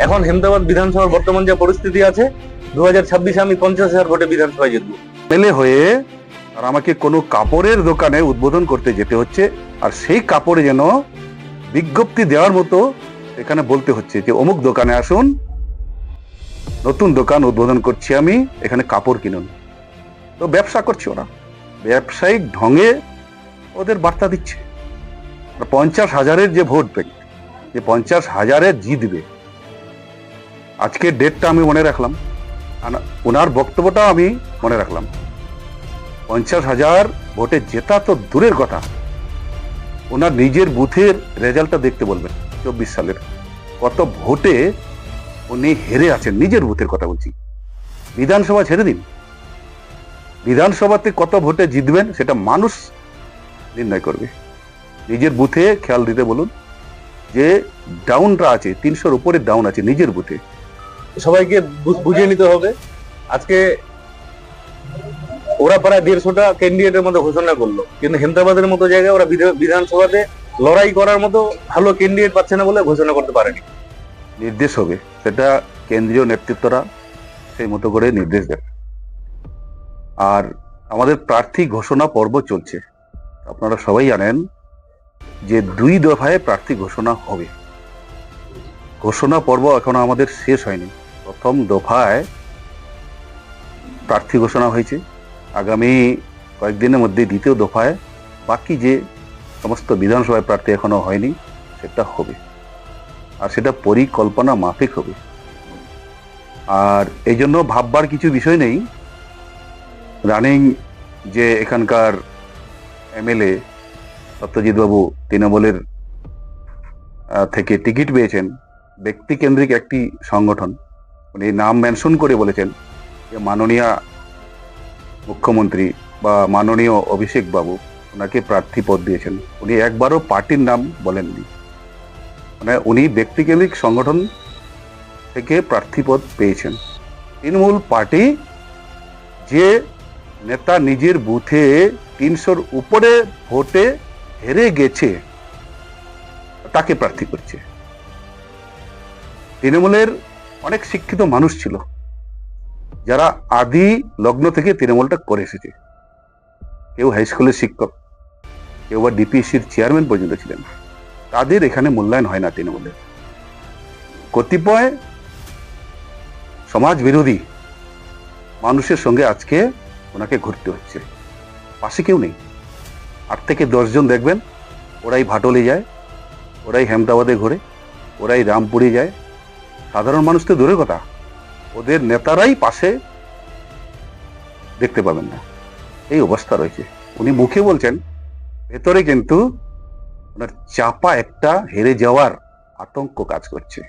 এখন হেমদাবাদ বিধানসভার বর্তমান যে পরিস্থিতি আছে, 2026-এ আমি 50,000 ভোটে বিধানসভায় জিতবো। এমএলএ হয়ে আর আমাকে কোনো কাপড়ের দোকানে উদ্বোধন করতে যেতে হচ্ছে, আর সেই কাপড়ে যেন বিজ্ঞপ্তি দেওয়ার মতো এখানে বলতে হচ্ছে যে অমুক দোকানে আসুন, নতুন দোকান উদ্বোধন করছি আমি, এখানে কাপড় কিনুন। তো ব্যবসা করছে ওরা, ব্যবসায়িক ঢঙে ওদের বার্তা দিচ্ছে। 50,000-এর যে ভোট ব্যাংক, যে 50,000-এ জিতবে, আজকের ডেটটা আমি মনে রাখলাম, ওনার বক্তব্যটাও আমি মনে রাখলাম। 50,000 ভোটে জেতা তো দূরের কথা, ওনার নিজের বুথের রেজাল্টটা দেখতে বলবেন 24 সালের কত ভোটে উনি হেরে আছেন। নিজের বুথের কথা বলছি, বিধানসভা ছেড়ে দিন, বিধানসভাতে কত ভোটে জিতবেন সেটা মানুষ নির্ণয় করবে। নিজের বুথে খেয়াল দিতে বলুন, যে ডাউনটা আছে 300-র উপরে ডাউন আছে নিজের বুথে। সবাইকে বুঝিয়ে নিতে হবে। আজকে ওরা প্রায় 150টা ক্যান্ডিডেটের মধ্যে ঘোষণা করলো, কিন্তু হেমদাবাদের মতো জায়গায় ওরা বিধানসভাতে লড়াই করার মতো ভালো ক্যান্ডিডেট পাচ্ছে না বলে ঘোষণা করতে পারেনি। নির্দেশ হবে, সেটা কেন্দ্রীয় নেতৃত্বরা সেই মতো করে নির্দেশ দেবে। আর আমাদের প্রার্থী ঘোষণা পর্ব চলছে, আপনারা সবাই জানেন যে 2 দফায় প্রার্থী ঘোষণা হবে। ঘোষণা পর্ব এখনো আমাদের শেষ হয়নি। প্রথম দফায় প্রার্থী ঘোষণা হয়েছে, আগামী কয়েকদিনের মধ্যে দ্বিতীয় দফায় বাকি যে সমস্ত বিধানসভায় প্রার্থী এখনো হয়নি সেটা হবে, আর সেটা পরিকল্পনা মাফিক হবে। আর এই জন্য ভাববার কিছু বিষয় নেই। রানিং যে এখানকার এমএলএ সত্যজিৎ বাবু তৃণমূলের থেকে টিকিট পেয়েছেন, ব্যক্তিকেন্দ্রিক একটি সংগঠন। উনি নাম মেনশন করে বলেছেন যে মাননীয় মুখ্যমন্ত্রী বা মাননীয় অভিষেক বাবু ওনাকে প্রার্থী পদ দিয়েছেন। উনি একবারও পার্টির নাম বলেননি, মানে উনি ব্যক্তিকেন্দ্রিক সংগঠন থেকে প্রার্থী পদ পেয়েছেন। তৃণমূল পার্টি যে নেতা নিজের বুথে 300-র উপরে ভোটে হেরে গেছে তাকে প্রার্থী করছে। তৃণমূলের অনেক শিক্ষিত মানুষ ছিল যারা আদি লগ্ন থেকে তৃণমূলটা করে এসেছে। কেউ হাই স্কুলের শিক্ষক, কেউ বা ডিপিএসসির চেয়ারম্যান পর্যন্ত ছিলেন। তাদের এখানে মূল্যায়ন হয় না তৃণমূলের। কতিপয় সমাজ বিরোধী মানুষের সঙ্গে আজকে ওনাকে ঘুরতে হচ্ছে। পাশে কেউ নেই, 8 থেকে 10 জন দেখবেন, ওরাই ভাটলে যায়, ওরাই হেমদাবাদে ঘোরে, ওরাই রামপুরে যায়। সাধারণ মানুষ তো দূরের কথা, ওদের নেতারাই পাশে দেখতে পাবেন না, এই অবস্থা রয়েছে। উনি মুখে বলছেন, ভেতরে কিন্তু ওনার চাপা একটা হেরে যাওয়ার আতঙ্ক কাজ করছে।